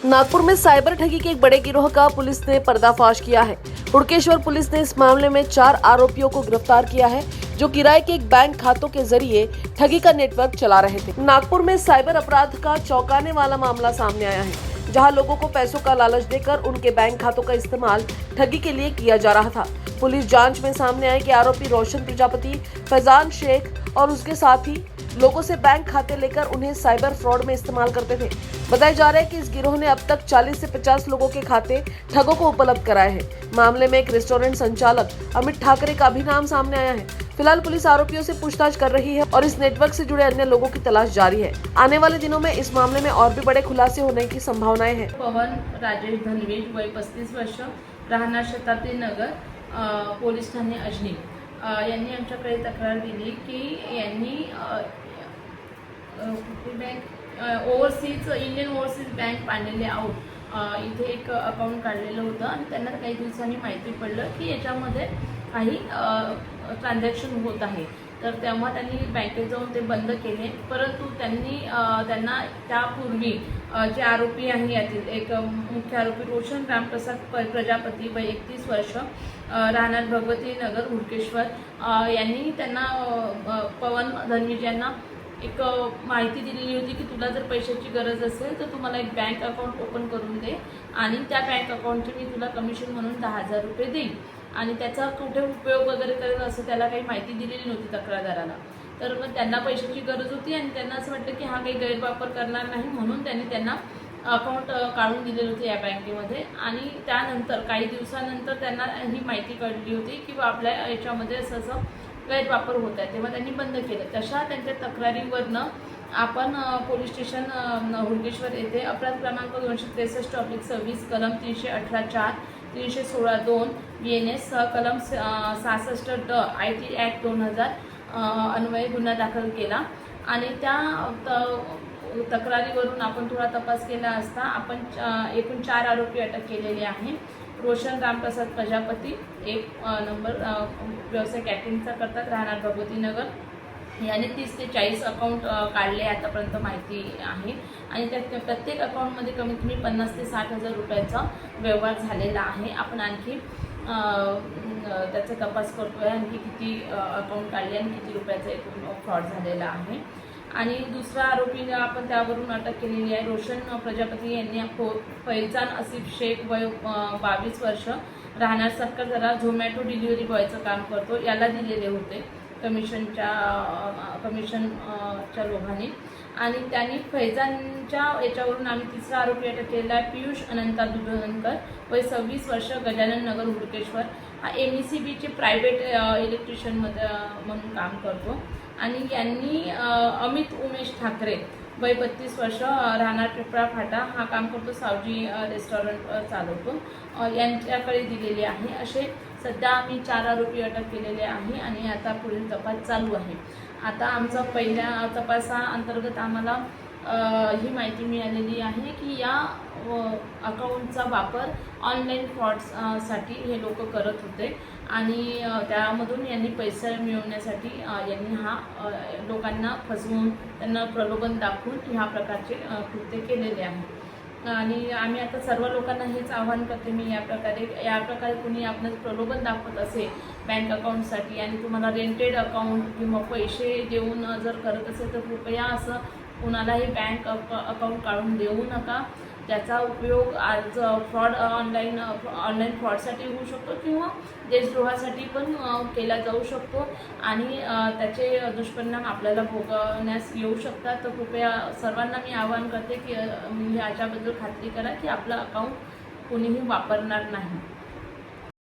नागपुर में साइबर ठगी के एक बड़े गिरोह का पुलिस ने पर्दाफाश किया है। हुड़केश्वर पुलिस ने इस मामले में 4 आरोपियों को गिरफ्तार किया है, जो किराए के एक बैंक खातों के जरिए ठगी का नेटवर्क चला रहे थे। नागपुर में साइबर अपराध का चौंकाने वाला मामला सामने आया है, जहां लोगों को पैसों का लालच देकर उनके बैंक खातों का इस्तेमाल ठगी के लिए किया जा रहा था। पुलिस जांच में सामने आया कि आरोपी रोशन प्रजापति, फैजान शेख और उसके साथी लोगों से बैंक खाते लेकर उन्हें साइबर फ्रॉड में इस्तेमाल करते थे। बताया जा रहा है कि इस गिरोह ने अब तक 40 से 50 लोगों के खाते ठगों को उपलब्ध कराए हैं। मामले में एक रेस्टोरेंट संचालक अमित ठाकरे का भी नाम सामने आया है। फिलहाल पुलिस आरोपियों से पूछताछ कर रही है और इस नेटवर्क से जुड़े अन्य लोगों की तलाश जारी है। आने वाले दिनों में इस मामले में और भी बड़े खुलासे होने की संभावनाएं हैं। पवन राजेश धनवेज, वय 35 वर्ष, राहणार शताब्दी नगर, पोलीस ठाणे अजनी यांनी आमच्याकडे तक्रार दिली की यांनी bank overseas Indian overseas bank पांडेले आउट इथे एक अकाउंट काढलेलं होतं आणि त्यांना काही दिवसांनी माहिती पडलं की याच्यामध्ये काही ट्रान्झॅक्शन होत आहे। तर तेव्हा त्यांनी बँकेत जाऊन ते बंद केले, परंतु त्यांना त्यापूर्वी जे आरोपी आहे यातील एक मुख्य आरोपी रोशन रामप्रसाद प्रजापती, वय 31 वर्ष, राहणार भगवती नगर, हुडकेश्वर यांनी त्यांना पवन धनवेज यांना एक माहिती दिलेली होती की तुला जर पैशाची गरज असेल तर तू मला एक बँक अकाउंट ओपन करून दे आणि त्या बँक अकाउंटचे मी तुला कमिशन म्हणून 10,000 रुपये देईन आणि त्याचा कुठे उपयोग वगैरे करेल असं त्याला काही माहिती दिलेली नव्हती तक्रारदाराला। तर मग त्यांना पैशाची गरज होती आणि त्यांना असं वाटतं की हा काही गैरवापर करणार नाही, म्हणून त्यांना अकाउंट काढून दिलेलं होतं या बँकेमध्ये। आणि त्यानंतर काही दिवसानंतर त्यांना ही माहिती कळली होती की आपल्या याच्यामध्ये असं गैरवापर होत आहे, तेव्हा त्यांनी बंद केलं। तशा त्यांच्या तक्रारीवरनं आपण पोलीस स्टेशन हुडकेश्वर येथे अपराध क्रमांक 263/26 कलम 318(4), 316(2) BNS कलम 66 IT ॲक्ट 2000 अन्वये गुन्हा दाखल केला आणि त्या तक्रारीवरून आपण थोडा तपास केला असता आपण एकूण 4 आरोपी अटक केलेले आहे। रोशन रामप्रसाद प्रजापती, 1 नंबर, व्यवसाय कॅटरिंगचा करतात, राहणार भगवती नगर, याने 30 ते 40 अकाउंट काढले आतापर्यंत माहिती आहे आणि त्या प्रत्येक अकाउंटमध्ये कमीत कमी 50 ते 60,000 रुपयाचा व्यवहार झालेला आहे। आपण आणखी त्याचा तपास करतोय, आणखी किती अकाउंट काढले आणि किती रुपयाचा एकूण फ्रॉड झालेला आहे। आणि दुसरा आरोपी आपण त्यावरून अटक केलेली आहे, रोशन प्रजापती यांनी फैजान आसिफ शेख, वय 22 वर्ष, राहणार सरकारजरा, झोमॅटो डिलिव्हरी बॉयचं काम करतो, याला दिलेले होते कमिशनच्या लोभाने आणि त्यांनी फैजानच्या याच्यावरून आम्ही तिसरा आरोपी अटक केलेला आहे, पियुष अनंता दुधनकर, वय 26 वर्ष, गजानन नगर, हुडकेश्वर, हा MECBचे प्रायव्हेट इलेक्ट्रिशियनमध्ये म्हणून काम करतो आणि यांनी अमित उमेश ठाकरे, वय 32 वर्ष, राहणार पिपळा फाटा, हा काम करतो, सावजी रेस्टॉरंट चालवतो, यांच्याकडे दिलेले आहे। असे सध्या आम्ही 4 आरोपी अटक केलेले आहे आणि आता पुढील तपास चालू आहे। आता आमचा पहिल्या तपासाअंतर्गत आम्हाला ही माहिती मिळालेली आहे की या अकाउंटचा वापर ऑनलाईन फ्रॉड्ससाठी हे लोक करत होते आणि त्यामधून यांनी पैसे मिळवण्यासाठी यांनी लोकांना फसवून त्यांना प्रलोभन दाखवून ह्या प्रकारचे कृत्य केलेले आहे। आणि आम्ही आता सर्व लोकांना हेच आवाहन करते मी या प्रकारे कुणी आपलं प्रलोभन दाखवत असेल बँक अकाउंटसाठी आणि तुम्हाला रेंटेड अकाउंट किंवा पैसे देऊन जर करत असेल तर कृपया असं कुणालाही बँक अकाउंट काढून देऊ नका। त्याचा उपयोग आज ऑनलाईन फ्रॉडसाठी होऊ शकतो किंवा देशद्रोहासाठी पण केला जाऊ शकतो आणि त्याचे दुष्परिणाम आपल्याला भोगण्यास येऊ शकतात। तर कृपया सर्वांना मी आवाहन करते की याच्याबद्दल खात्री करा की आपलं अकाउंट कोणीही वापरणार नाही।